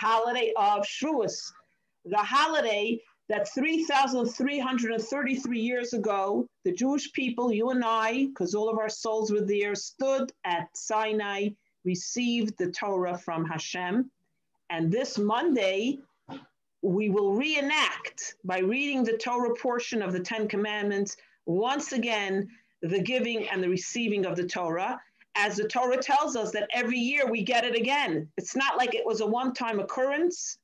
holiday of Shavuoth, the holiday that 3,333 years ago, the Jewish people, you and I, because all of our souls were there, stood at Sinai, received the Torah from Hashem. And this Monday, we will reenact by reading the Torah portion of the Ten Commandments, once again, the giving and the receiving of the Torah, as the Torah tells us that every year we get it again. It's not like it was a one-time occurrence.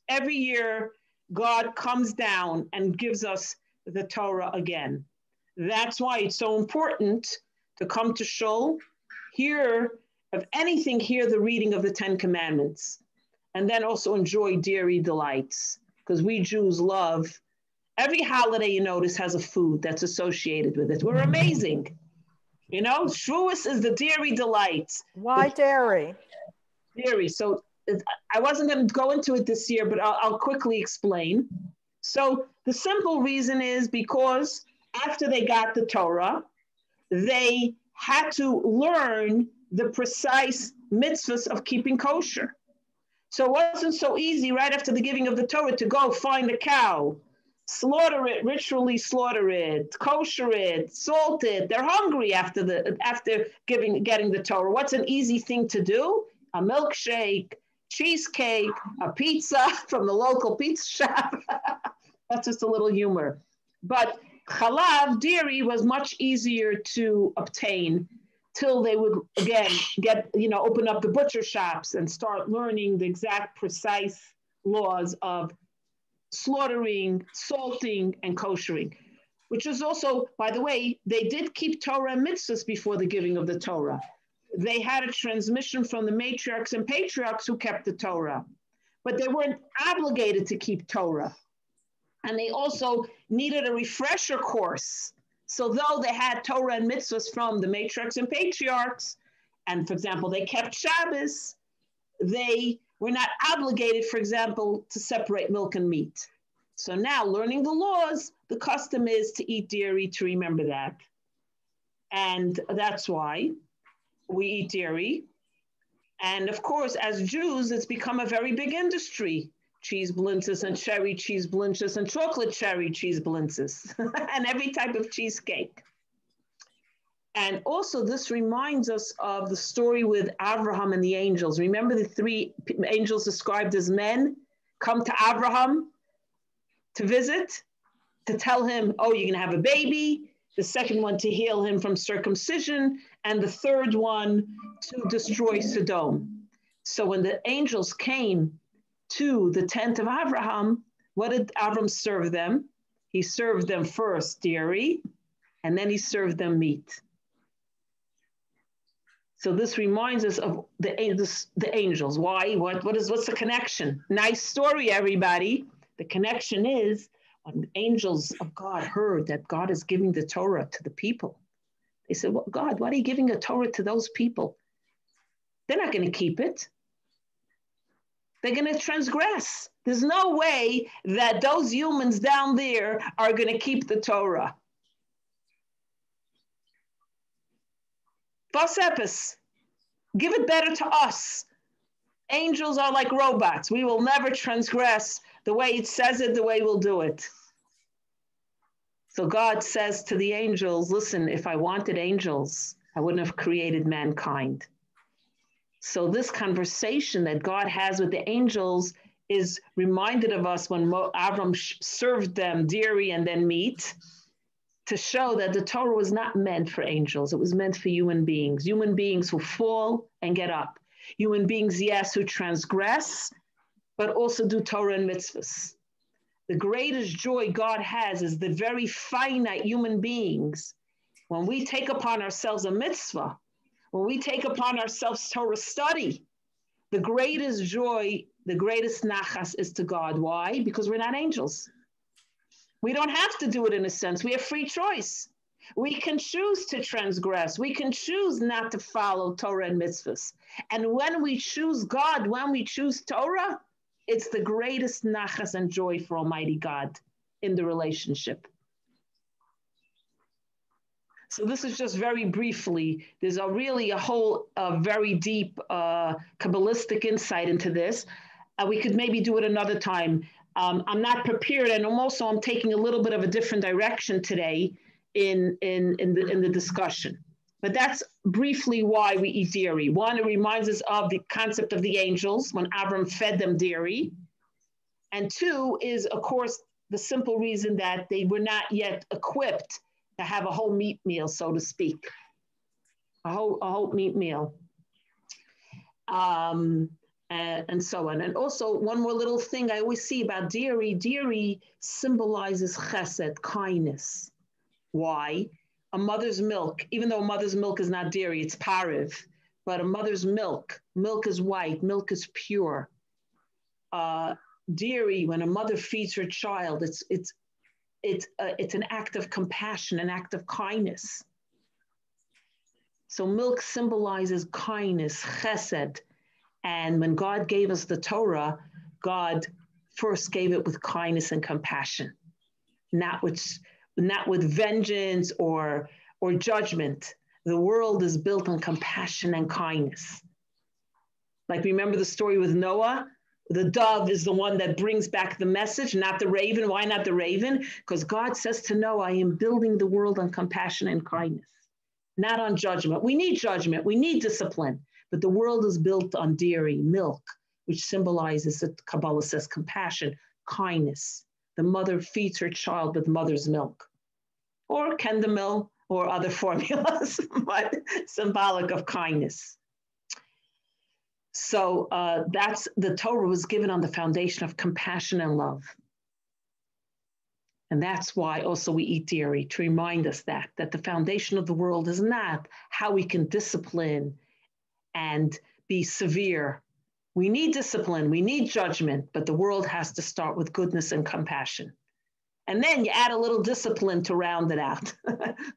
Every year, God comes down and gives us the Torah again. That's why it's so important to come to Shul, hear, of anything, hear the reading of the Ten Commandments, and then also enjoy dairy delights, because we Jews love, every holiday you notice has a food that's associated with it. We're amazing. You know, Shavuos is the dairy delights. Why dairy? Dairy. So I wasn't going to go into it this year, but I'll quickly explain. So the simple reason is because after they got the Torah, they had to learn the precise mitzvahs of keeping kosher. So it wasn't so easy right after the giving of the Torah to go find a cow, slaughter it, ritually slaughter it, kosher it, salt it. They're hungry after getting the Torah. What's an easy thing to do? A milkshake, cheesecake, a pizza from the local pizza shop. That's just a little humor. But chalav, dairy, was much easier to obtain till they would, again, open up the butcher shops and start learning the exact precise laws of slaughtering, salting, and koshering, which is also, by the way, they did keep Torah and mitzvahs before the giving of the Torah. They had a transmission from the matriarchs and patriarchs who kept the Torah, but they weren't obligated to keep Torah. And they also needed a refresher course. So though they had Torah and mitzvahs from the matriarchs and patriarchs, and for example, they kept Shabbos, they were not obligated, for example, to separate milk and meat. So now learning the laws, the custom is to eat dairy, to remember that. And that's why we eat dairy. And of course, as Jews, it's become a very big industry. Cheese blintzes and cherry cheese blintzes and chocolate cherry cheese blintzes and every type of cheesecake. And also this reminds us of the story with Abraham and the angels. Remember the three angels described as men come to Abraham to visit, to tell him, oh, you're gonna have a baby. The second one to heal him from circumcision. And the third one to destroy Sodom. So when the angels came to the tent of Abraham, what did Abraham serve them? He served them first dairy, and then he served them meat. So this reminds us of the angels. Why? What's the connection? Nice story, everybody. The connection is when the angels of God heard that God is giving the Torah to the people. They said, well, God, why are you giving a Torah to those people? They're not going to keep it. They're going to transgress. There's no way that those humans down there are going to keep the Torah. Vasepis, give it better to us. Angels are like robots. We will never transgress the way it says it, the way we'll do it. So God says to the angels, listen, if I wanted angels, I wouldn't have created mankind. So this conversation that God has with the angels is reminded of us when Avram served them dairy and then meat, to show that the Torah was not meant for angels. It was meant for human beings who fall and get up. Human beings, yes, who transgress, but also do Torah and mitzvahs. The greatest joy God has is the very finite human beings. When we take upon ourselves a mitzvah, when we take upon ourselves Torah study, the greatest joy, the greatest nachas is to God. Why? Because we're not angels. We don't have to do it in a sense. We have free choice. We can choose to transgress. We can choose not to follow Torah and mitzvahs. And when we choose God, when we choose Torah, it's the greatest nachas and joy for Almighty God in the relationship. So this is just very briefly. There's really a whole very deep Kabbalistic insight into this. We could maybe do it another time. I'm not prepared, and I'm taking a little bit of a different direction today in the discussion. But that's briefly why we eat dairy. One, it reminds us of the concept of the angels when Abram fed them dairy. And two is, of course, the simple reason that they were not yet equipped to have a whole meat meal, so to speak, a whole meat meal, and so on. And also one more little thing I always see about dairy. Dairy symbolizes chesed, kindness. Why? A mother's milk, even though a mother's milk is not dairy, it's pariv, but a mother's milk is white, milk is pure. Dairy, when a mother feeds her child, it's an act of compassion, an act of kindness. So milk symbolizes kindness, chesed. And when God gave us the Torah, God first gave it with kindness and compassion, not with vengeance or judgment. The world is built on compassion and kindness. Like, remember the story with Noah? The dove is the one that brings back the message, not the raven. Why not the raven? Because God says to Noah, I am building the world on compassion and kindness, not on judgment. We need judgment. We need discipline. But the world is built on dairy, milk, which symbolizes, the Kabbalah says, compassion, kindness. The mother feeds her child with mother's milk, or kendamil, or other formulas, but symbolic of kindness. So that's the Torah was given on the foundation of compassion and love. And that's why also we eat dairy, to remind us that the foundation of the world is not how we can discipline and be severe. We need discipline, we need judgment, but the world has to start with goodness and compassion. And then you add a little discipline to round it out,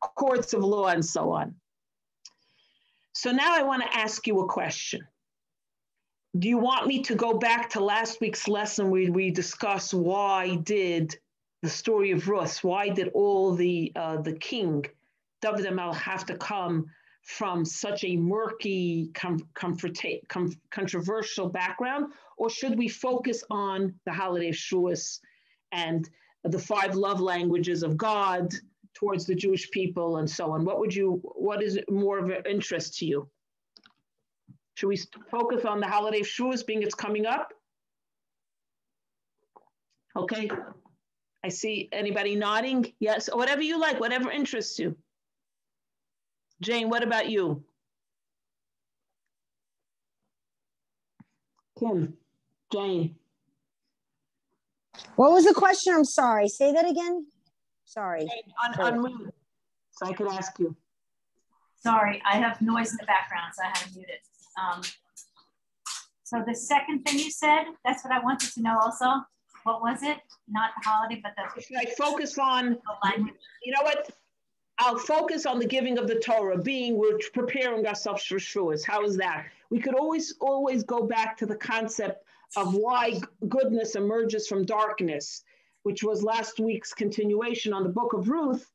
courts of law and so on. So now I want to ask you a question. Do you want me to go back to last week's lesson where we discussed why did the story of Ruth, why did all the king, David HaMelech, have to come from such a murky, controversial background? Or should we focus on the holiday of Shavuoth and the 5 love languages of God towards the Jewish people and so on? What is more of an interest to you? Should we focus on the holiday of Shavuoth being it's coming up? Okay. I see anybody nodding. Yes, whatever you like, whatever interests you. Jane, what about you? Kim, Jane. What was the question? I'm sorry. Say that again. Sorry. Unmute, so I could ask you. Sorry, I have noise in the background, so I had to mute it. So the second thing you said, that's what I wanted to know also. What was it? Not the holiday, but the... Should I focus on, you know what? I'll focus on the giving of the Torah, we're preparing ourselves for Shavuos. How is that? We could always go back to the concept of why goodness emerges from darkness, which was last week's continuation on the book of Ruth.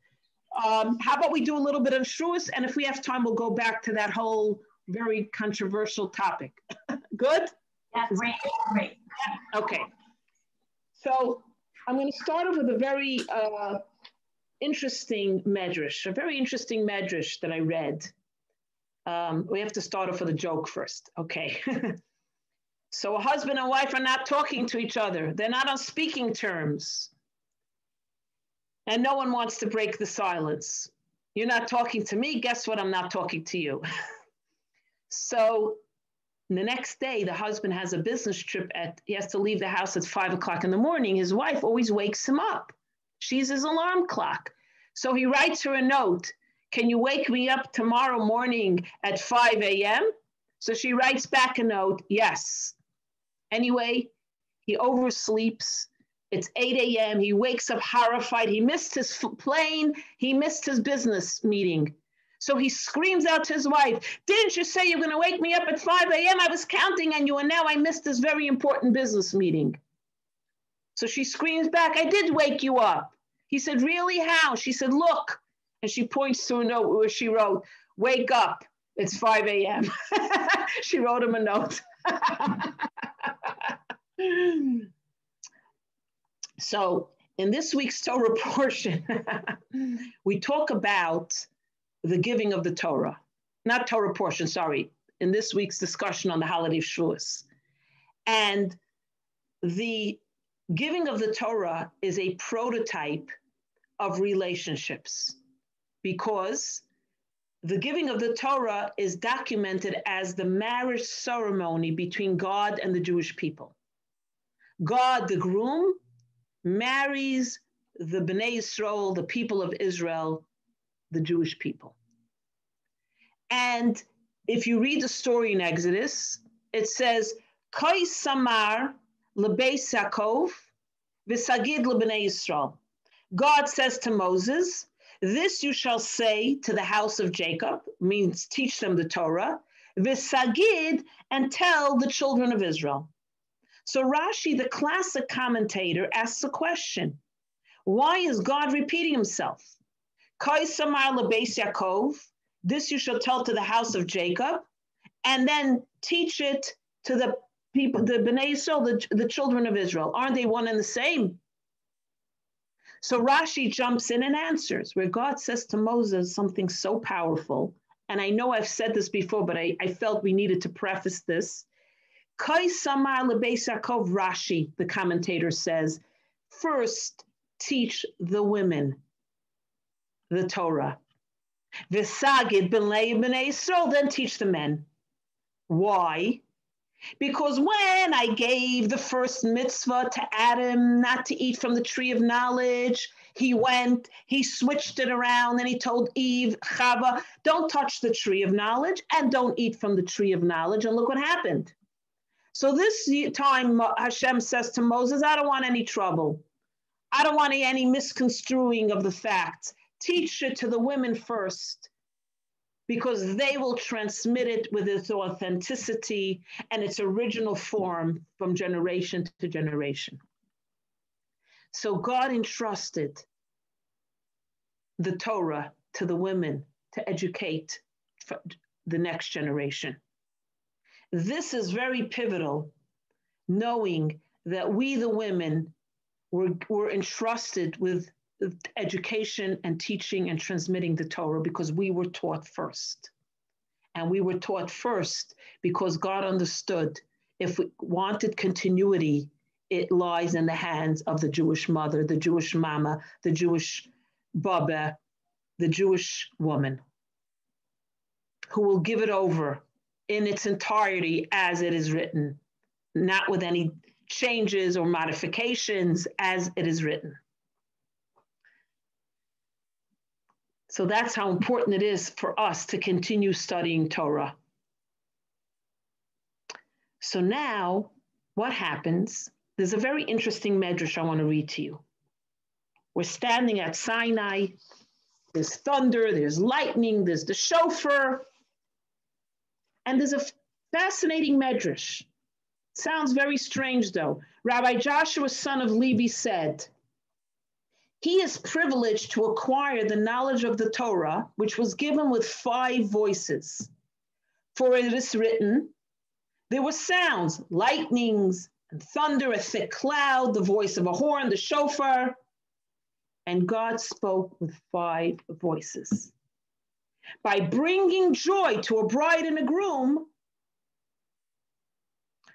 How about we do a little bit of Shavuos, and if we have time, we'll go back to that whole very controversial topic. Good? Yeah, great. Yeah, okay. So I'm going to start off with a very interesting medrash, that I read. We have to start off with a joke first. Okay. So a husband and wife are not talking to each other. They're not on speaking terms. And no one wants to break the silence. You're not talking to me. Guess what? I'm not talking to you. So the next day, the husband has a business trip. He has to leave the house at 5 o'clock in the morning. His wife always wakes him up. She's his alarm clock. So he writes her a note. Can you wake me up tomorrow morning at 5 a.m.? So she writes back a note, yes. Anyway, he oversleeps. It's 8 a.m. He wakes up horrified. He missed his plane. He missed his business meeting. So he screams out to his wife, didn't you say you're going to wake me up at 5 a.m.? I was counting on you, and now I missed this very important business meeting. So she screams back, I did wake you up. He said, really? How? She said, look, And she points to a note where she wrote, "Wake up, it's 5 a.m." She wrote him a note. So in this week's Torah portion, we talk about the giving of the Torah. Not Torah portion, sorry. In this week's discussion on the holiday of Shavuos. And the giving of the Torah is a prototype of relationships, because the giving of the Torah is documented as the marriage ceremony between God and the Jewish people. God, the groom, marries the Bnei Yisrael, the people of Israel, the Jewish people. And if you read the story in Exodus, it says, Kai Samar lebeis Yaakov v'sagid lebnei Yisrael. God says to Moses, this you shall say to the house of Jacob, means teach them the Torah, v'sagid, and tell the children of Israel. So Rashi, the classic commentator, asks a question. Why is God repeating himself? Kai Samar lebeis Yaakov, this you shall tell to the house of Jacob, and then teach it to the people, the Bnei Yisrael, the children of Israel. Aren't they one and the same? So Rashi jumps in and answers, where God says to Moses something so powerful. And I know I've said this before, but I felt we needed to preface this. Kai Samar lebeis Yaakov, Rashi, the commentator, says, first teach the women the Torah. V'sagid b'nei Yisrael, then teach the men. Why? Because when I gave the first mitzvah to Adam not to eat from the tree of knowledge, he went, he switched it around, and he told Eve, Chava, don't touch the tree of knowledge and don't eat from the tree of knowledge. And look what happened. So this time Hashem says to Moses, I don't want any trouble. I don't want any misconstruing of the facts. Teach it to the women first, because they will transmit it with its authenticity and its original form from generation to generation. So God entrusted the Torah to the women to educate the next generation. This is very pivotal, knowing that we, the women, were entrusted with education and teaching and transmitting the Torah because we were taught first. And we were taught first because God understood if we wanted continuity, it lies in the hands of the Jewish mother, the Jewish mama, the Jewish baba, the Jewish woman, who will give it over in its entirety as it is written, not with any changes or modifications, as it is written. So that's how important it is for us to continue studying Torah. So now, what happens? There's a very interesting medrash I want to read to you. We're standing at Sinai. There's thunder, there's lightning, there's the shofar. And there's a fascinating medrash. Sounds very strange, though. Rabbi Joshua, son of Levi, said, he is privileged to acquire the knowledge of the Torah, which was given with 5 voices. For it is written, there were sounds, lightnings, and thunder, a thick cloud, the voice of a horn, the shofar. And God spoke with 5 voices. By bringing joy to a bride and a groom,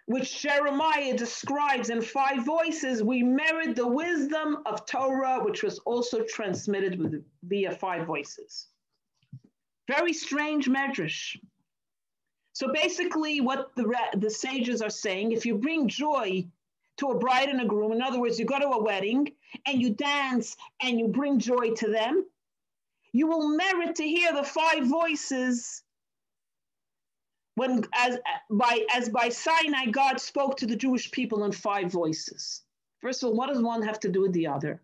which Jeremiah describes in 5 voices, we merit the wisdom of Torah, which was also transmitted via 5 voices. Very strange medrash. So basically what the sages are saying, if you bring joy to a bride and a groom, in other words, you go to a wedding and you dance and you bring joy to them, you will merit to hear the 5 voices. As by Sinai, God spoke to the Jewish people in 5 voices. First of all, what does one have to do with the other?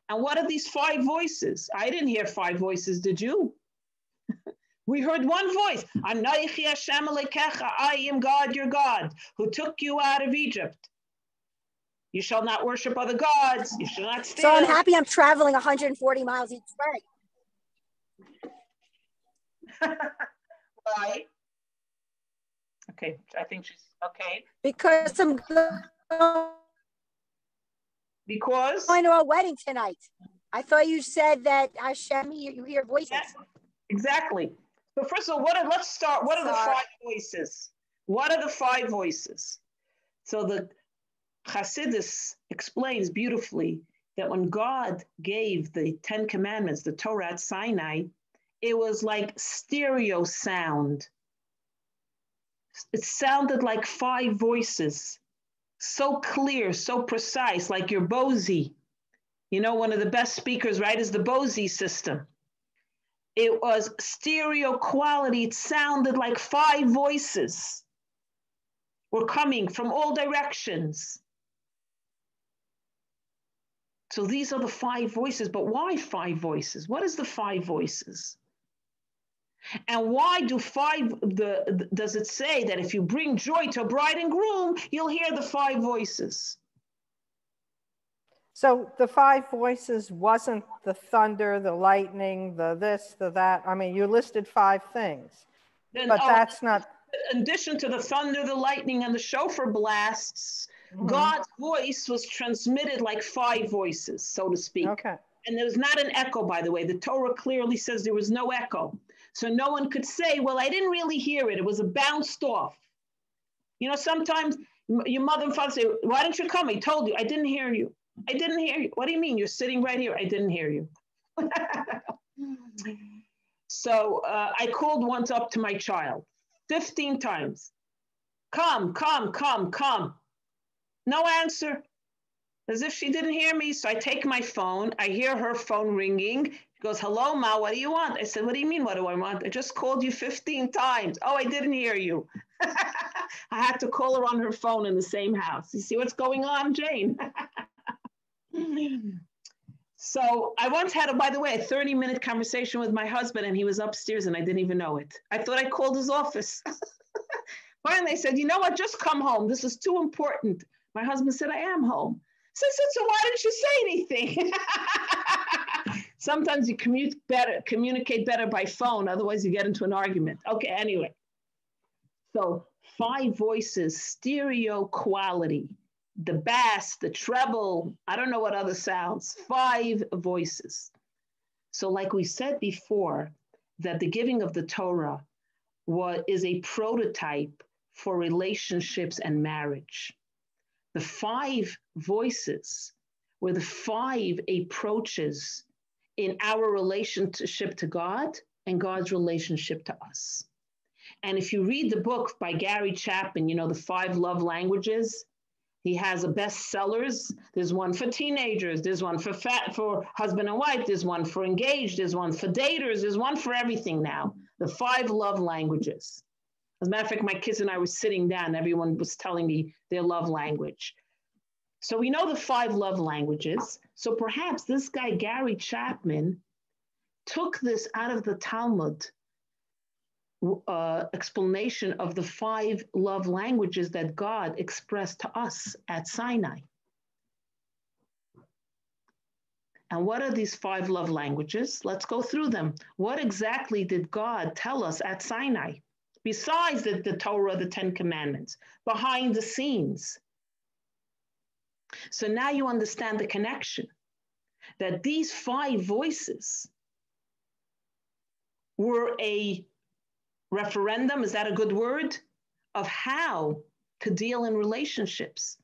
And what are these 5 voices? I didn't hear 5 voices, did you? We heard one voice. Anochi Hashem Elokecha, I am God, your God, who took you out of Egypt. You shall not worship other gods. You shall not steal. So I'm happy I'm traveling 140 miles each way. Why? Okay, I think she's okay. Because I'm Because going to a wedding tonight. I thought you said that Hashem, you hear voices. yeah, exactly. So first of all, let's start. What are the five voices? What are the five voices? So the Chassidus explains beautifully that when God gave the 10 Commandments, the Torah at Sinai, it was like stereo sound. It sounded like five voices, so clear, so precise, like your Bose. You know, one of the best speakers, right, is the Bose system. It was stereo quality. It sounded like five voices were coming from all directions. So these are the five voices, but why five voices? What is the five voices? And why does it say that if you bring joy to a bride and groom, you'll hear the five voices? So the five voices wasn't the thunder, the lightning, the this, the that. I mean, you listed five things, but that's not. In addition to the thunder, the lightning, and the shofar blasts, God's voice was transmitted like five voices, so to speak. Okay. And there was not an echo, by the way. The Torah clearly says there was no echo. So no one could say, well, I didn't really hear it. It was a bounced off. You know, sometimes your mother and father say, why didn't you come? I told you. I didn't hear you. I didn't hear you. What do you mean? You're sitting right here. I didn't hear you. So I called once up to my child 15 times. Come, come, come, come. No answer. As if she didn't hear me. So I take my phone. I hear her phone ringing. She goes, hello, Ma, what do you want? I said, what do you mean, what do I want? I just called you 15 times. Oh, I didn't hear you. I had to call her on her phone in the same house. You see what's going on, Jane? So I once had, by the way, a 30-minute conversation with my husband, and he was upstairs, and I didn't even know it. I thought I called his office. Finally, I said, you know what? Just come home. This is too important. My husband said, I am home. So I said, so why didn't you say anything? Sometimes you communicate better by phone. Otherwise, you get into an argument. Okay, anyway. So five voices, stereo quality. The bass, the treble, I don't know what other sounds, five voices. So like we said before, that the giving of the Torah is a prototype for relationships and marriage. The five voices were the five approaches in our relationship to God and God's relationship to us. And if you read the book by Gary Chapman, you know, the 5 love languages, he has a bestsellers. There's one for teenagers. There's one for husband and wife. There's one for engaged. There's one for daters. There's one for everything now. The 5 love languages. As a matter of fact, my kids and I were sitting down. Everyone was telling me their love language. So we know the 5 love languages. So perhaps this guy, Gary Chapman, took this out of the Talmud explanation of the 5 love languages that God expressed to us at Sinai. And what are these 5 love languages? Let's go through them. What exactly did God tell us at Sinai? Besides the Torah, the 10 Commandments, behind the scenes. So now you understand the connection, that these 5 voices were a referendum, is that a good word? Of how to deal in relationships.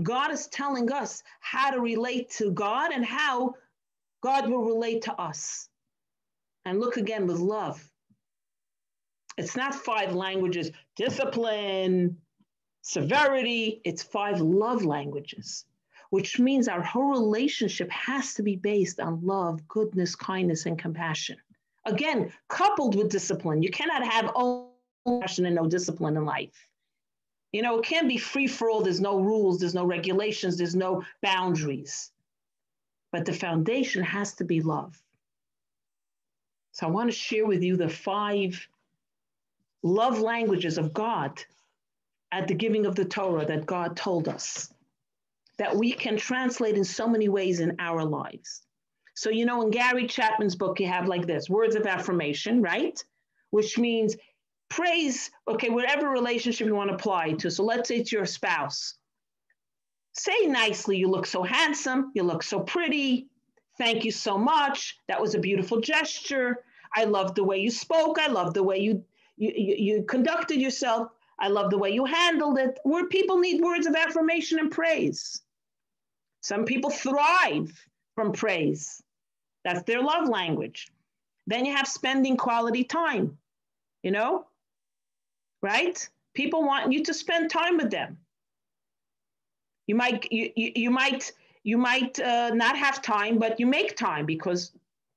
God is telling us how to relate to God and how God will relate to us. And look again with love. It's not 5 languages, discipline, severity. It's 5 love languages, which means our whole relationship has to be based on love, goodness, kindness, and compassion. Again, coupled with discipline. You cannot have only compassion and no discipline in life. You know, it can't be free for all. There's no rules, there's no regulations, there's no boundaries. But the foundation has to be love. So I want to share with you the 5 love languages of God at the giving of the Torah that God told us, that we can translate in so many ways in our lives. So, you know, in Gary Chapman's book, you have like this, words of affirmation, right? Which means praise, okay, whatever relationship you want to apply to. So let's say it's your spouse. Say nicely, you look so handsome, you look so pretty, thank you so much, that was a beautiful gesture, I love the way you spoke, I love the way you conducted yourself, I love the way you handled it. Where people need words of affirmation and praise. Some people thrive from praise. That's their love language. Then you have spending quality time, you know, right? People want you to spend time with them. You might not have time, but you make time because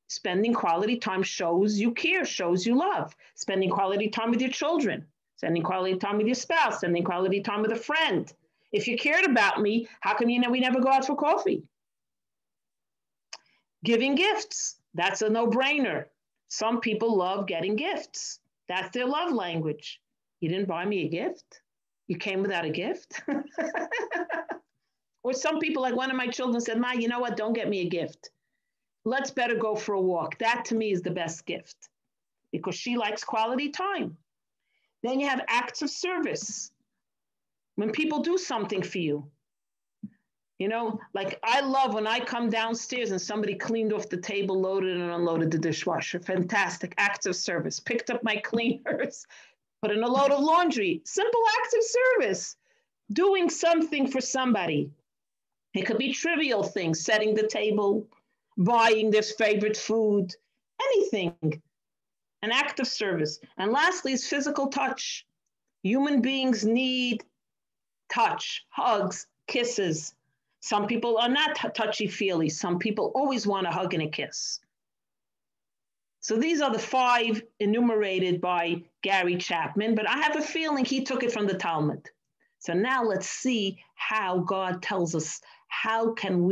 spending quality time shows you care, shows you love. Spending quality time with your children, spending quality time with your spouse, spending quality time with a friend. If you cared about me, how come we never go out for coffee? Giving gifts, that's a no-brainer. Some people love getting gifts. That's their love language. You didn't buy me a gift? You came without a gift? Or some people, like one of my children said, Ma, you know what? Don't get me a gift. Let's better go for a walk. That to me is the best gift because she likes quality time. Then you have acts of service. When people do something for you, you know, like I love when I come downstairs and somebody cleaned off the table, loaded and unloaded the dishwasher. Fantastic acts of service. Picked up my cleaners, put in a load of laundry. Simple acts of service. Doing something for somebody. It could be trivial things, setting the table, buying their favorite food, anything. An act of service. And lastly is physical touch. Human beings need touch, hugs, kisses. Some people are not touchy-feely. Some people always want a hug and a kiss. So these are the 5 enumerated by Gary Chapman, but I have a feeling he took it from the Talmud. So now let's see how God tells us, how can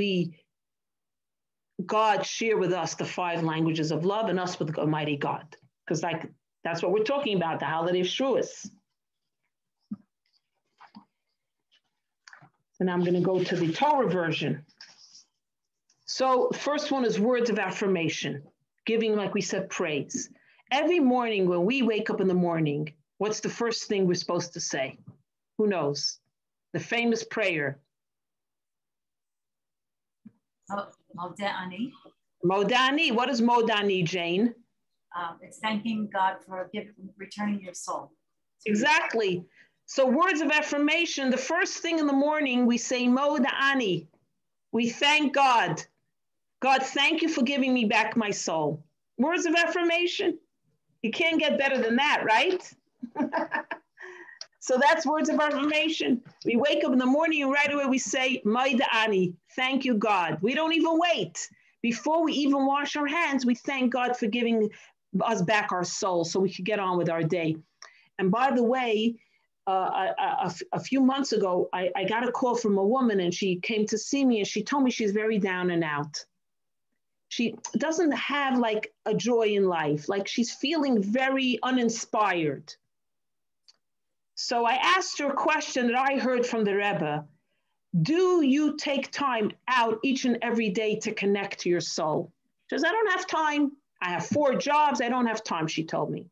God share with us the 5 languages of love and us with Almighty God? Because that's what we're talking about, the holiday of Shavuoth. So now I'm going to go to the Torah version. So first one is words of affirmation, giving, like we said, praise. Every morning when we wake up in the morning, what's the first thing we're supposed to say? Who knows? The famous prayer. Modani. Modani. What is Modani, Jane? It's thanking God for returning your soul. Exactly. So words of affirmation, the first thing in the morning, we say Modani. We thank God. God, thank you for giving me back my soul. Words of affirmation. You can't get better than that, right? So that's words of affirmation. We wake up in the morning and right away we say, Modani, thank you, God. We don't even wait. Before we even wash our hands, we thank God for giving us back our soul so we could get on with our day. And by the way, a few months ago, I got a call from a woman and she came to see me and she told me she's very down and out. She doesn't have like a joy in life, like she's feeling very uninspired. So I asked her a question that I heard from the Rebbe. Do you take time out each and every day to connect to your soul? She says, I don't have time. I have 4 jobs. I don't have time, she told me.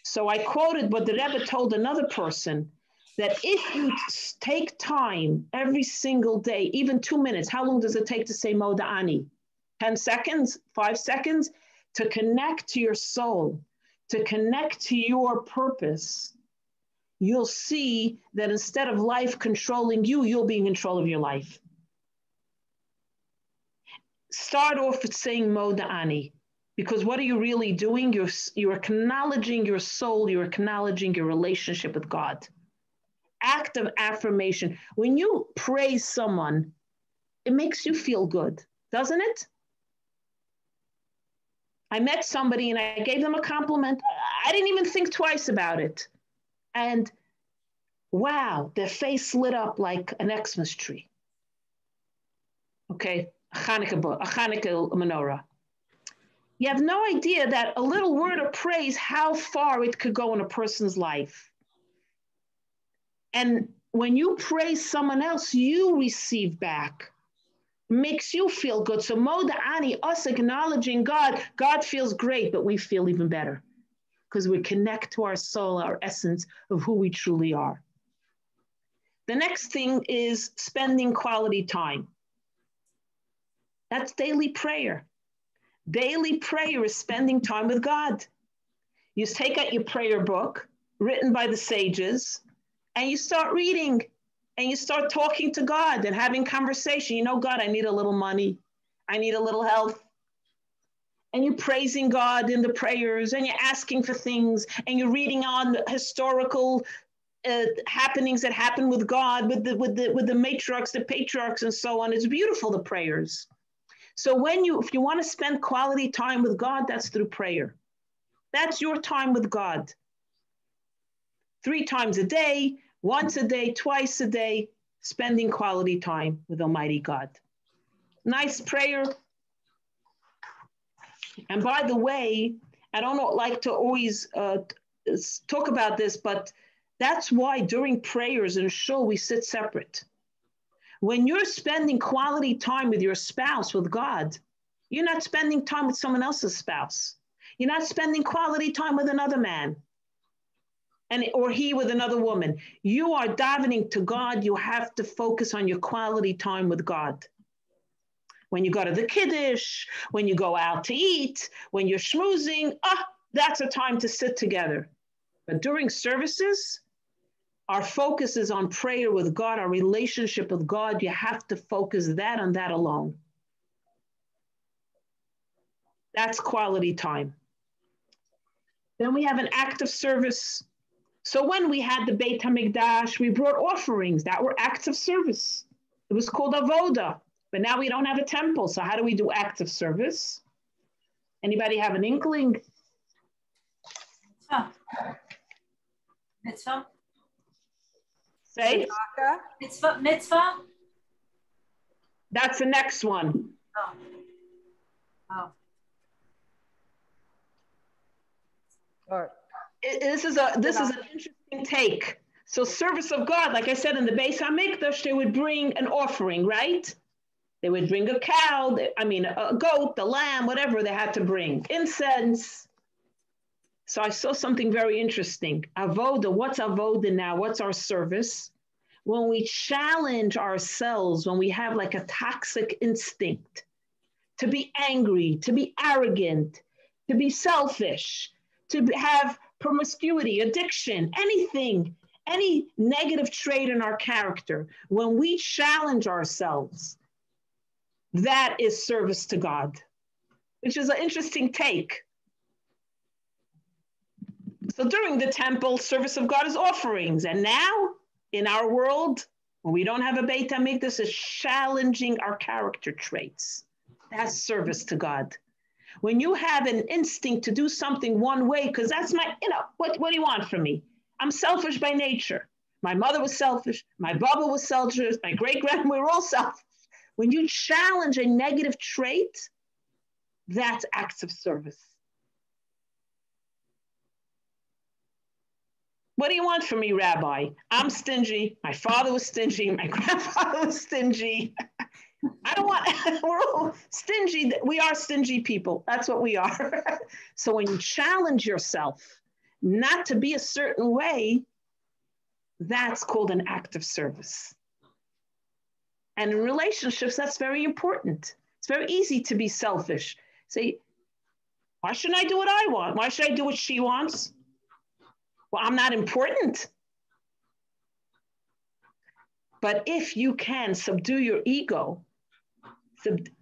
So I quoted what the Rebbe told another person, that if you take time every single day, even 2 minutes, how long does it take to say Modani? 10 seconds, 5 seconds, to connect to your soul, to connect to your purpose, you'll see that instead of life controlling you, you'll be in control of your life. Start off with saying Modani, because what are you really doing? You're acknowledging your soul, you're acknowledging your relationship with God. Act of affirmation. When you praise someone, it makes you feel good, doesn't it? I met somebody and I gave them a compliment. I didn't even think twice about it. And wow, their face lit up like an Xmas tree. Okay, a Hanukkah menorah. You have no idea that a little word of praise, how far it could go in a person's life. And when you praise someone else, you receive back Makes you feel good. So Moda Ani, us acknowledging God, God feels great, but we feel even better because we connect to our soul, our essence of who we truly are. The next thing is spending quality time. That's daily prayer. Daily prayer is spending time with God. You take out your prayer book written by the sages and you start reading and you start talking to God and having conversation. You know, God, I need a little money. I need a little health. And you're praising God in the prayers and you're asking for things and you're reading on historical happenings that happen with God, with the matriarchs, the patriarchs, and so on. It's beautiful, the prayers. So if you want to spend quality time with God, that's through prayer. That's your time with God. 3 times a day, once a day, twice a day, spending quality time with Almighty God. Nice prayer. And by the way, I don't like to always talk about this, but that's why during prayers and shul, we sit separate. When you're spending quality time with your spouse, with God, you're not spending time with someone else's spouse. You're not spending quality time with another man or he with another woman. You are davening to God. You have to focus on your quality time with God. When you go to the Kiddush, when you go out to eat, when you're schmoozing, that's a time to sit together. But during services, our focus is on prayer with God, our relationship with God. You have to focus that on that alone. That's quality time. Then we have an act of service. So when we had the Beit HaMikdash, we brought offerings that were acts of service. It was called avoda, but now we don't have a temple. So how do we do acts of service? Anybody have an inkling? Mitzvah. Say? Mitzvah? That's the next one. Oh. This is an interesting take. So service of God, like I said, in the Beis HaMikdash, they would bring an offering, right? They would bring a cow, a goat, a lamb, whatever they had to bring. Incense. So I saw something very interesting. Avoda, what's avoda now? What's our service? When we challenge ourselves, when we have like a toxic instinct to be angry, to be arrogant, to be selfish, to have promiscuity, addiction, anything, any negative trait in our character, when we challenge ourselves, that is service to God, which is an interesting take. So during the temple, service of God is offerings. And now, in our world, when we don't have a Beit HaMikdash, is challenging our character traits. That's service to God. When you have an instinct to do something one way, because that's what do you want from me? I'm selfish by nature. My mother was selfish. My Baba was selfish. My great-grandma, we were all selfish. When you challenge a negative trait, that's acts of service. What do you want from me, Rabbi? I'm stingy. My father was stingy. My grandfather was stingy. I don't want, we're all stingy. We are stingy people. That's what we are. So when you challenge yourself not to be a certain way, that's called an act of service. And in relationships, that's very important. It's very easy to be selfish. Say, why shouldn't I do what I want? Why should I do what she wants? Well, I'm not important. But if you can subdue your ego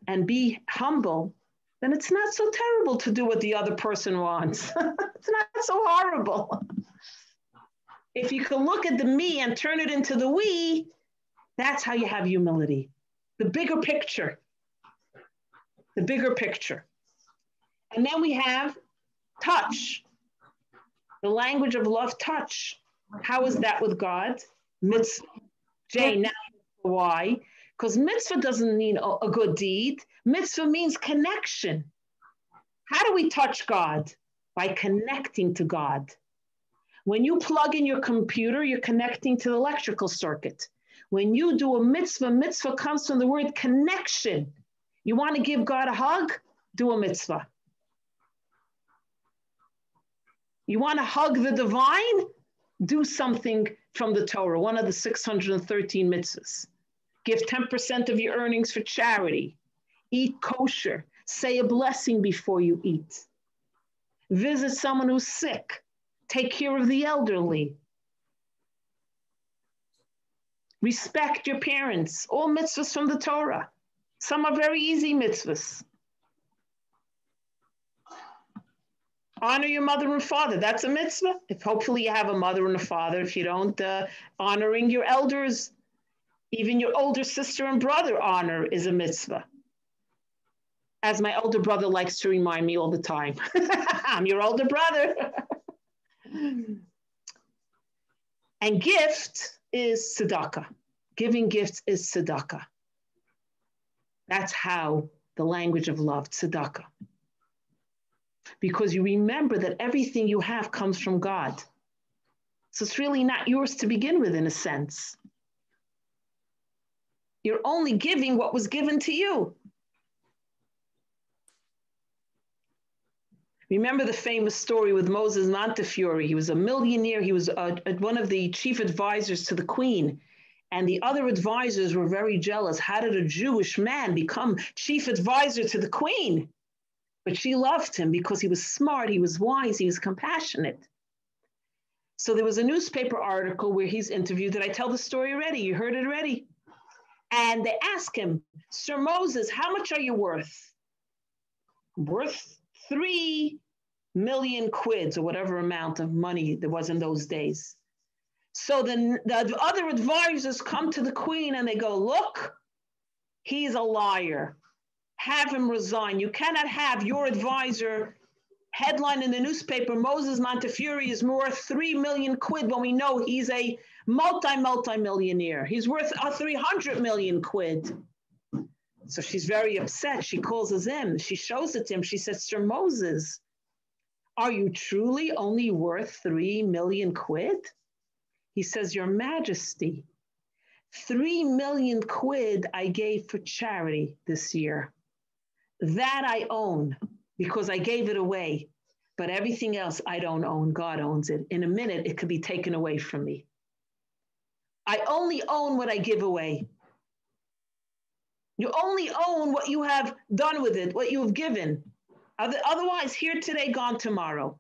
and be humble, then it's not so terrible to do what the other person wants. It's not so horrible. If you can look at the me and turn it into the we, that's how you have humility. The bigger picture. The bigger picture. And then we have touch. The language of love, touch. How is that with God? Mitzvah. Jay, now why? Because mitzvah doesn't mean a good deed. Mitzvah means connection. How do we touch God? By connecting to God. When you plug in your computer, you're connecting to the electrical circuit. When you do a mitzvah, mitzvah comes from the word connection. You want to give God a hug? Do a mitzvah. You want to hug the divine? Do something from the Torah, one of the 613 mitzvahs. Give 10% of your earnings for charity. Eat kosher. Say a blessing before you eat. Visit someone who's sick. Take care of the elderly. Respect your parents. All mitzvahs from the Torah. Some are very easy mitzvahs. Honor your mother and father. That's a mitzvah. If hopefully you have a mother and a father. If you don't, honoring your elders, even your older sister and brother honor is a mitzvah. As my older brother likes to remind me all the time. I'm your older brother. And gift is tzedakah. Giving gifts is tzedakah. That's how the language of love, tzedakah. Because you remember that everything you have comes from God. So it's really not yours to begin with, in a sense. You're only giving what was given to you. Remember the famous story with Moses Montefiore. He was a millionaire. He was one of the chief advisors to the queen. And the other advisors were very jealous. How did a Jewish man become chief advisor to the queen? But she loved him because he was smart, he was wise, he was compassionate. So there was a newspaper article where he's interviewed. Did I tell the story already? You heard it already? And they ask him, Sir Moses, how much are you worth? Worth 3 million quids, or whatever amount of money there was in those days. So then the other advisors come to the queen and they go, look, he's a liar. Have him resign. You cannot have your advisor headline in the newspaper, Moses Montefiore is worth 3 million quid, when we know he's a multi-millionaire. He's worth 300 million quid. So she's very upset. She calls us in. She shows it to him. She says, Sir Moses, are you truly only worth 3 million quid? He says, Your Majesty, 3 million quid I gave for charity this year. That I own because I gave it away. But everything else I don't own. God owns it. In a minute, it could be taken away from me. I only own what I give away. You only own what you have done with it, what you have given. Otherwise, here today, gone tomorrow.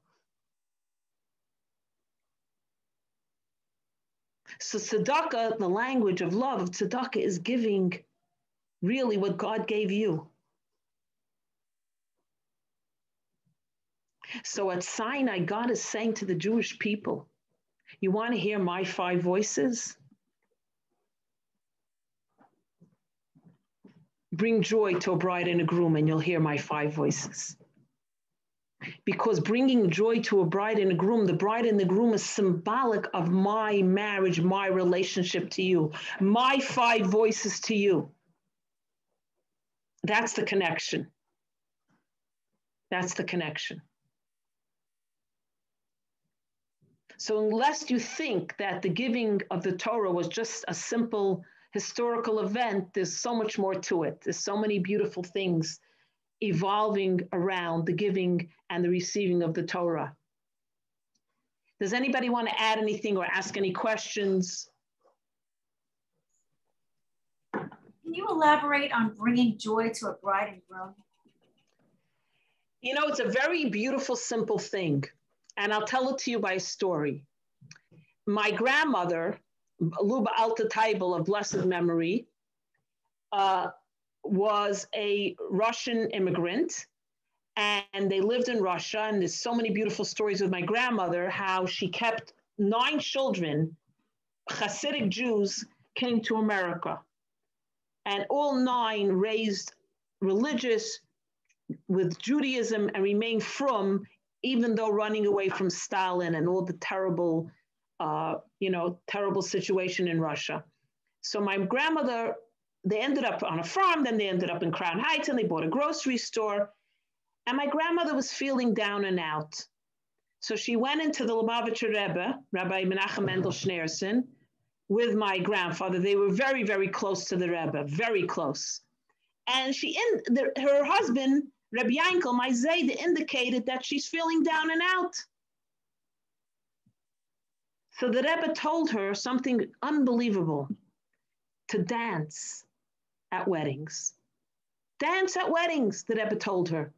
So tzedakah, the language of love of tzedakah, is giving really what God gave you. So at Sinai, God is saying to the Jewish people, you want to hear my 5 voices? Bring joy to a bride and a groom and you'll hear my 5 voices. Because bringing joy to a bride and a groom, the bride and the groom is symbolic of my marriage, my relationship to you, my 5 voices to you. That's the connection. That's the connection. So unless you think that the giving of the Torah was just a simple historical event, there's so much more to it. There's so many beautiful things evolving around the giving and the receiving of the Torah. Does anybody want to add anything or ask any questions? Can you elaborate on bringing joy to a bride and groom? You know, it's a very beautiful, simple thing. And I'll tell it to you by a story. My grandmother, Luba Alta Taibel of blessed memory, was a Russian immigrant, and they lived in Russia. And there's so many beautiful stories with my grandmother, how she kept 9 children. Hasidic Jews came to America, and all 9 raised religious with Judaism and remained frum, even though running away from Stalin and all the terrible, terrible situation in Russia. So my grandmother, they ended up on a farm, then they ended up in Crown Heights, and they bought a grocery store. And my grandmother was feeling down and out. So she went into the Lubavitcher Rebbe, Rabbi Menachem Mendel Schneerson, with my grandfather. They were very, very close to the Rebbe, very close. And her husband, Rebbe Yankel, my Zayda, indicated that she's feeling down and out. So the Rebbe told her something unbelievable, to dance at weddings. Dance at weddings, the Rebbe told her.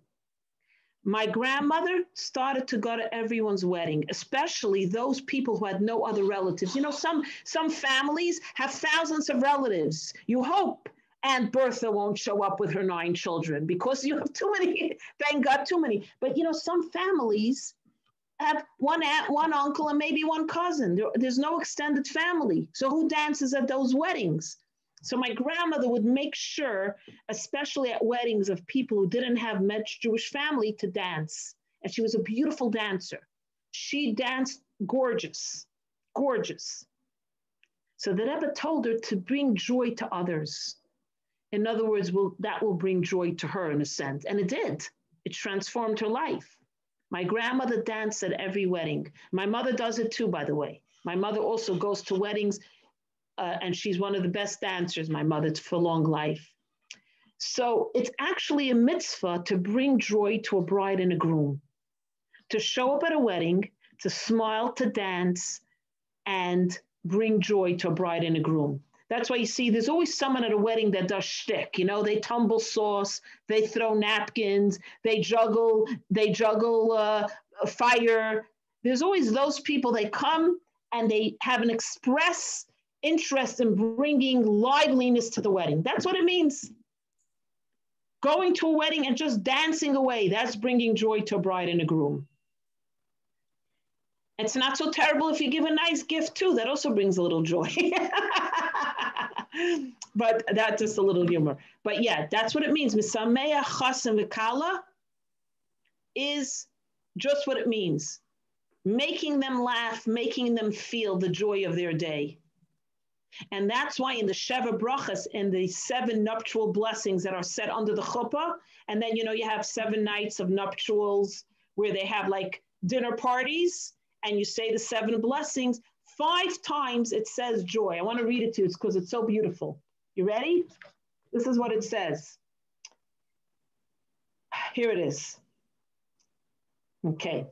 My grandmother started to go to everyone's wedding, especially those people who had no other relatives. You know, some families have thousands of relatives. You hope Aunt Bertha won't show up with her 9 children because you have too many, thank God, too many. But, you know, some families have one aunt, one uncle, and maybe one cousin. There's no extended family. So who dances at those weddings? So my grandmother would make sure, especially at weddings of people who didn't have much Jewish family, to dance. And she was a beautiful dancer. She danced gorgeous, gorgeous. So the Rebbe told her to bring joy to others. In other words, that will bring joy to her in a sense. And it did. It transformed her life. My grandmother danced at every wedding. My mother does it too, by the way. My mother also goes to weddings. And she's one of the best dancers, my mother, for long life. So it's actually a mitzvah to bring joy to a bride and a groom, to show up at a wedding, to smile, to dance, and bring joy to a bride and a groom. That's why you see there's always someone at a wedding that does shtick. You know, they tumble sauce, they throw napkins, they juggle fire. There's always those people, they come and they have an express interest in bringing liveliness to the wedding. That's what it means. Going to a wedding and just dancing away, that's bringing joy to a bride and a groom. It's not so terrible if you give a nice gift too. That also brings a little joy. But that's just a little humor. But yeah, that's what it means. Misameya chasam v'kala is just what it means. Making them laugh, making them feel the joy of their day. And that's why in the Sheva Brachas, in the 7 nuptial blessings that are set under the chuppah, and then, you know, you have 7 nights of nuptials where they have like dinner parties, and you say the 7 blessings, 5 times it says joy. I want to read it to you because it's so beautiful. You ready? This is what it says. Here it is. Okay.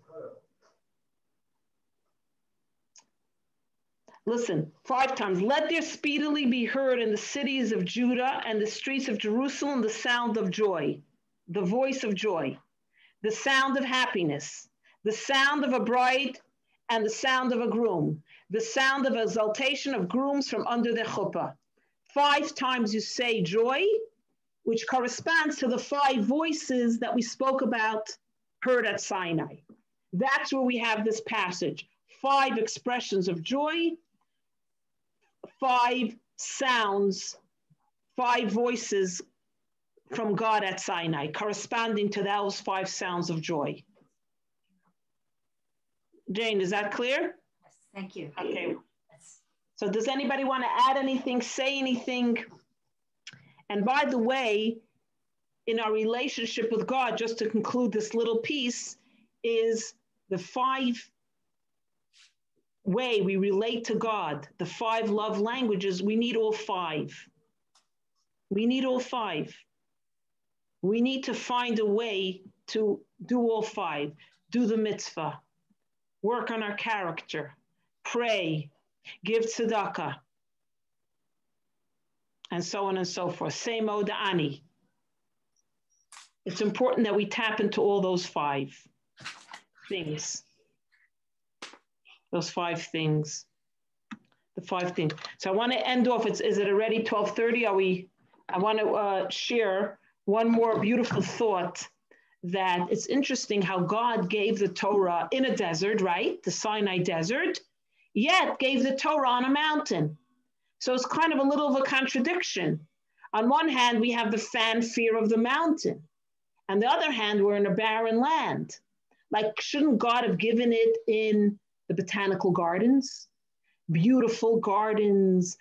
Listen, 5 times. Let there speedily be heard in the cities of Judah and the streets of Jerusalem the sound of joy, the voice of joy, the sound of happiness, the sound of a bride and the sound of a groom, the sound of exultation of grooms from under the chuppah. 5 times you say joy, which corresponds to the 5 voices that we spoke about heard at Sinai. That's where we have this passage. 5 expressions of joy, 5 sounds, 5 voices from God at Sinai, corresponding to those 5 sounds of joy. Jane, is that clear? Yes, thank you. Okay. So does anybody want to add anything, say anything? And by the way, in our relationship with God, just to conclude this little piece, is the 5 way we relate to God, the 5 love languages. We need all 5. We need all 5. We need to find a way to do all 5. Do the mitzvah, work on our character, pray, give tzedakah, and so on and so forth. Semo da'ani. It's important that we tap into all those 5 things. Those 5 things. The 5 things. So I want to end off. Is it already 12:30? I want to share one more beautiful thought, that it's interesting how God gave the Torah in a desert, right? The Sinai desert, yet gave the Torah on a mountain. So it's kind of a little of a contradiction. On one hand, we have the fanfare of the mountain. On the other hand, we're in a barren land. Like, shouldn't God have given it in the botanical gardens? Beautiful gardens,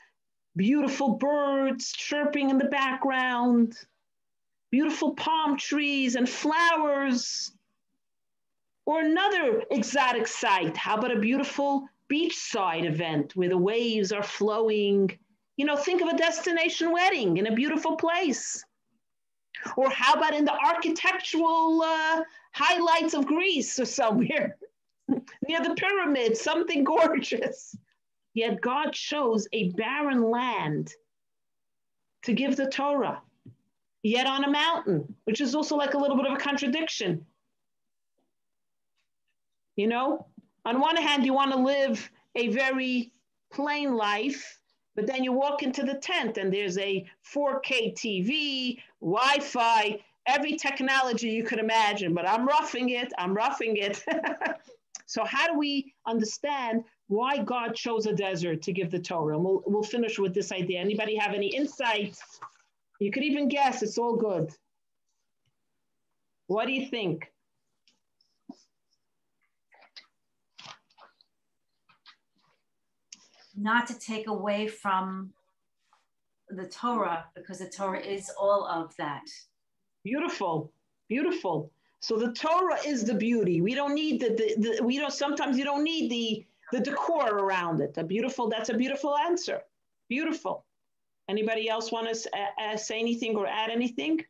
beautiful birds chirping in the background, beautiful palm trees and flowers. Or another exotic sight. How about a beautiful beachside event where the waves are flowing. You know, think of a destination wedding in a beautiful place. Or how about in the architectural highlights of Greece or somewhere near the pyramids, something gorgeous. Yet God chose a barren land to give the Torah, yet on a mountain, which is also like a little bit of a contradiction. You know, on one hand, you want to live a very plain life, but then you walk into the tent and there's a 4K TV, Wi-Fi, every technology you could imagine, but I'm roughing it. So how do we understand why God chose a desert to give the Torah? And we'll finish with this idea. Anybody have any insights? You could even guess, it's all good. What do you think? Not to take away from the Torah, because the Torah is all of that. Beautiful, beautiful. So the Torah is the beauty. We don't need sometimes you don't need the decor around it. That's a beautiful answer. Beautiful. Anybody else want to say anything or add anything?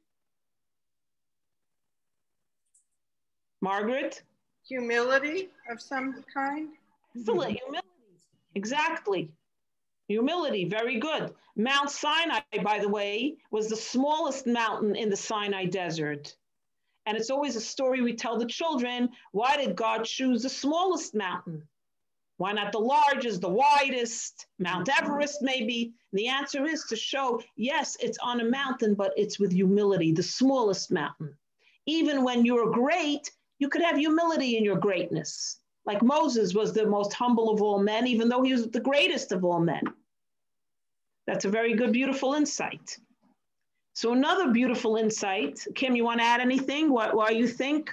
Margaret? Humility of some kind? Excellent, humility. Exactly. Humility, very good. Mount Sinai, by the way, was the smallest mountain in the Sinai desert. And it's always a story we tell the children. Why did God choose the smallest mountain? Why not the largest, the widest, Mount Everest maybe? And the answer is to show, yes, it's on a mountain, but it's with humility, the smallest mountain. Even when you're great, you could have humility in your greatness. Like Moses was the most humble of all men, even though he was the greatest of all men. That's a very good, beautiful insight. So another beautiful insight. Kim, you want to add anything? Why you think?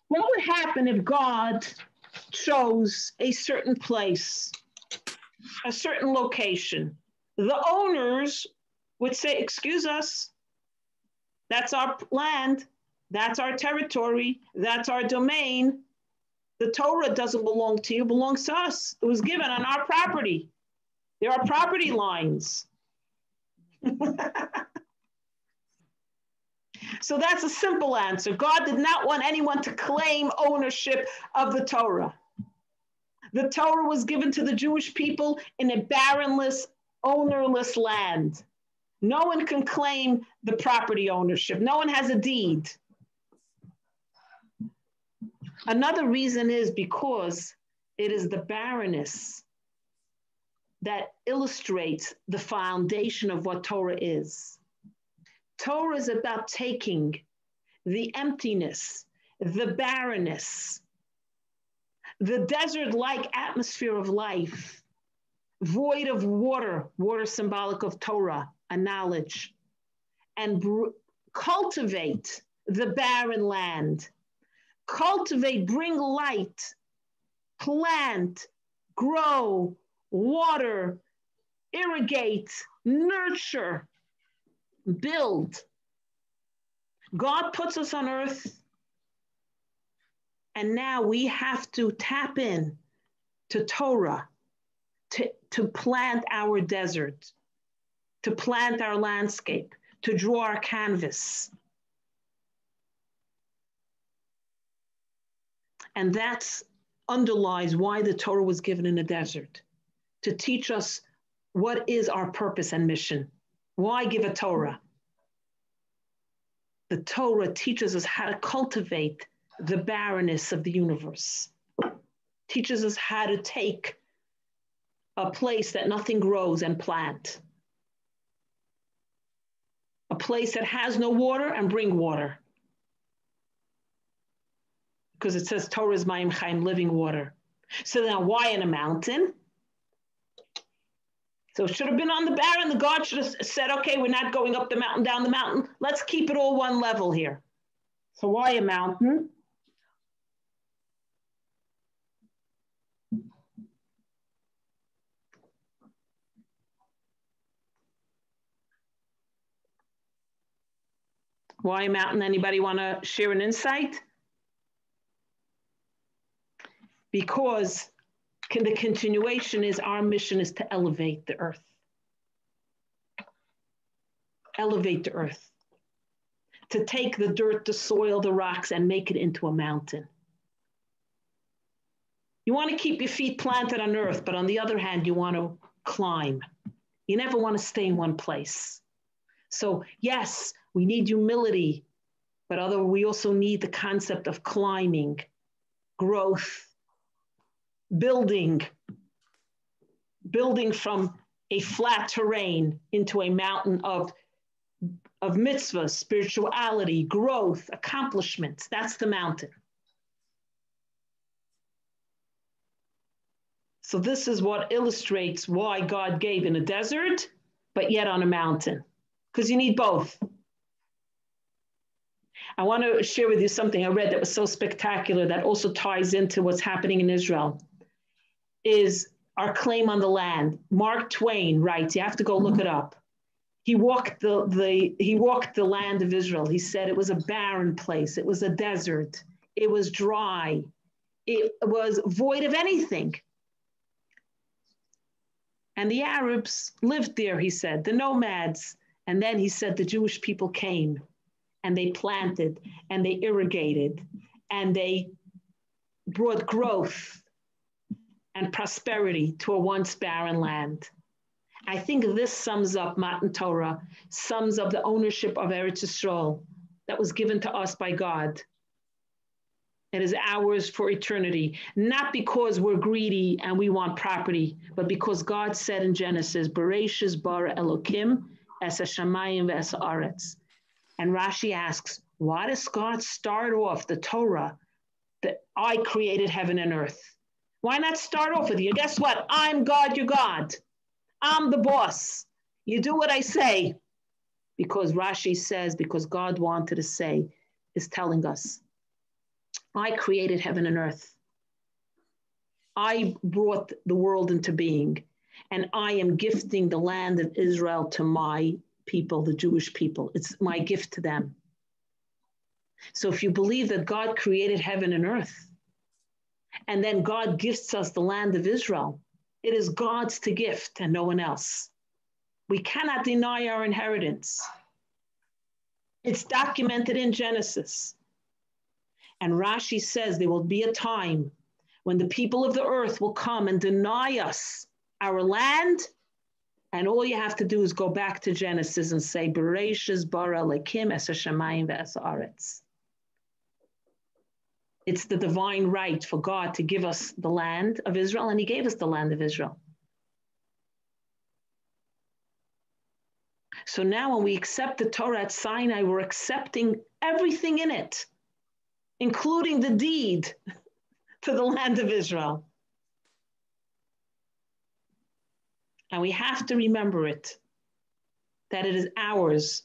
What would happen if God chose a certain place, a certain location? The owners would say, excuse us, that's our land, that's our territory, that's our domain. The Torah doesn't belong to you, it belongs to us. It was given on our property. There are property lines. So that's a simple answer. God did not want anyone to claim ownership of the Torah. The Torah was given to the Jewish people in a barrenless, ownerless land. No one can claim the property ownership. No one has a deed. Another reason is because it is the barrenness that illustrates the foundation of what Torah is. Torah is about taking the emptiness, the barrenness, the desert-like atmosphere of life, void of water, water symbolic of Torah, a knowledge, and cultivate the barren land. Cultivate, bring light, plant, grow, water, irrigate, nurture, build. God puts us on earth, and now we have to tap in to Torah, to plant our desert, to plant our landscape, to draw our canvas. And that underlies why the Torah was given in the desert, to teach us what is our purpose and mission. Why give a Torah? The Torah teaches us how to cultivate the barrenness of the universe, teaches us how to take a place that nothing grows and plant, a place that has no water and bring water. Because it says Torah is Mayim Chaim, living water. So now why in a mountain? So it should have been on the barren. The God should have said, okay, we're not going up the mountain, down the mountain. Let's keep it all one level here. So why a mountain? Why a mountain? Anybody want to share an insight? because the continuation is our mission is to elevate the earth. Elevate the earth. To take the dirt, the soil, the rocks, and make it into a mountain. You want to keep your feet planted on earth, but on the other hand, you want to climb. You never want to stay in one place. So yes, we need humility, but we also need the concept of climbing, growth, building from a flat terrain into a mountain of mitzvahs, spirituality, growth, accomplishments. That's the mountain. So this is what illustrates why God gave in a desert, but yet on a mountain, because you need both. I want to share with you something I read that was so spectacular that also ties into what's happening in Israel, is our claim on the land. Mark Twain writes, you have to go look it up. He walked the land of Israel. He said it was a barren place. It was a desert. It was dry. It was void of anything. And the Arabs lived there, he said, the nomads. And then he said the Jewish people came and they planted and they irrigated and they brought growth and prosperity to a once barren land. I think this sums up Matan Torah, sums up the ownership of Eretz Yisrael that was given to us by God. It is ours for eternity, not because we're greedy and we want property, but because God said in Genesis, Bereshis bara Elokim es hashamayim ve'es haaretz. And Rashi asks, why does God start off the Torah that I created heaven and earth? Why not start off with you? Guess what? I'm God, you're God. I'm the boss. You do what I say. Because Rashi says, because God wanted to say, is telling us, I created heaven and earth. I brought the world into being, and I am gifting the land of Israel to my people, the Jewish people. It's my gift to them. So if you believe that God created heaven and earth, and then God gifts us the land of Israel, it is God's to gift and no one else. We cannot deny our inheritance. It's documented in Genesis. And Rashi says there will be a time when the people of the earth will come and deny us our land. And all you have to do is go back to Genesis and say, Bereshis bara Elokim es hashamayim ve'es haaretz. It's the divine right for God to give us the land of Israel, and he gave us the land of Israel. So now when we accept the Torah at Sinai, we're accepting everything in it, including the deed to the land of Israel. And we have to remember it, that it is ours.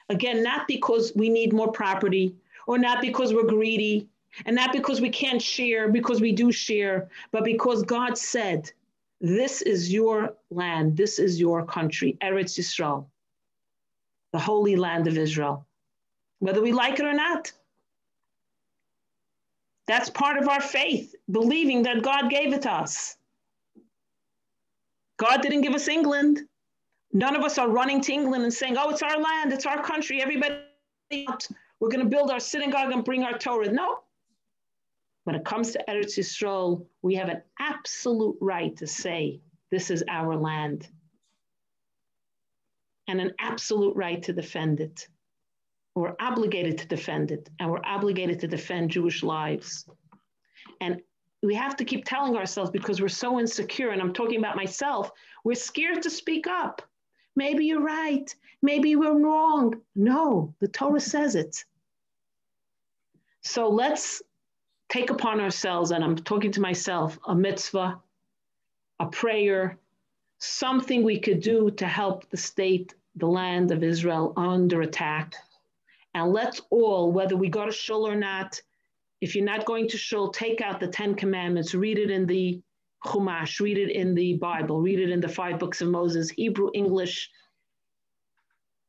Again, not because we need more property, or not because we're greedy, and not because we can't share, because we do share, but because God said, this is your land, this is your country, Eretz Yisrael, the holy land of Israel, whether we like it or not. That's part of our faith, believing that God gave it to us. God didn't give us England. None of us are running to England and saying, oh, it's our land, it's our country, everybody out. We're going to build our synagogue and bring our Torah. No. When it comes to Eretz Yisrael, we have an absolute right to say, this is our land. And an absolute right to defend it. We're obligated to defend it, and we're obligated to defend Jewish lives. And we have to keep telling ourselves, because we're so insecure, and I'm talking about myself, we're scared to speak up. Maybe you're right. Maybe we're wrong. No, the Torah says it. So let's take upon ourselves, and I'm talking to myself, a mitzvah, a prayer, something we could do to help the state, the land of Israel under attack. And let's all, whether we go to shul or not, if you're not going to shul, take out the 10 Commandments, read it in the Chumash, read it in the Bible, read it in the 5 books of Moses, Hebrew, English.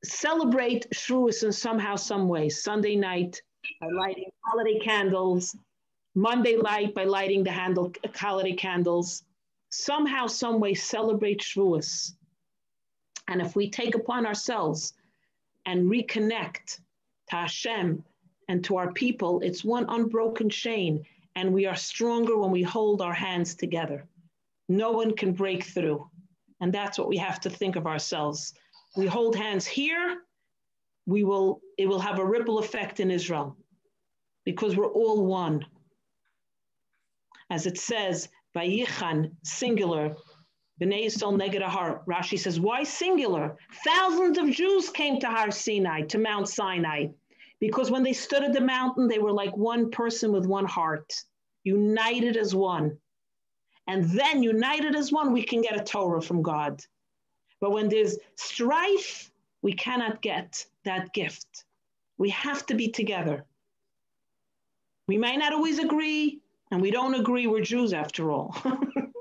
Celebrate Shavuos in somehow, some way. Sunday night, by lighting holiday candles, Monday light by lighting the holiday candles. Somehow, some way celebrate Shavuos. And if we take upon ourselves and reconnect to Hashem and to our people, it's one unbroken chain. And we are stronger when we hold our hands together. No one can break through. And that's what we have to think of ourselves. We hold hands here, it will have a ripple effect in Israel because we're all one. As it says, Vayichan, singular, B'nai Yisrael neged Har. Rashi says, why singular? Thousands of Jews came to Har Sinai, to Mount Sinai, because when they stood at the mountain, they were like one person with one heart, united as one. And then united as one, we can get a Torah from God. But when there's strife, we cannot get that gift. We have to be together. We might not always agree, and we don't agree. We're Jews after all.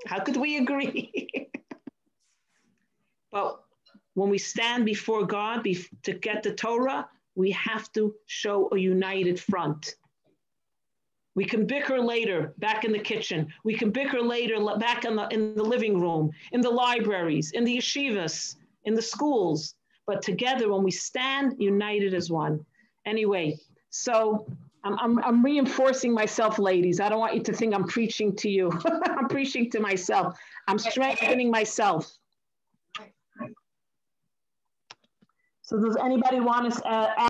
How could we agree? But when we stand before God to get the Torah, we have to show a united front. We can bicker later back in the kitchen. We can bicker later back in the living room, in the libraries, in the yeshivas, in the schools. But together, when we stand united as one. Anyway, so I'm reinforcing myself, ladies. I don't want you to think I'm preaching to you. I'm preaching to myself. I'm strengthening myself. So does anybody want to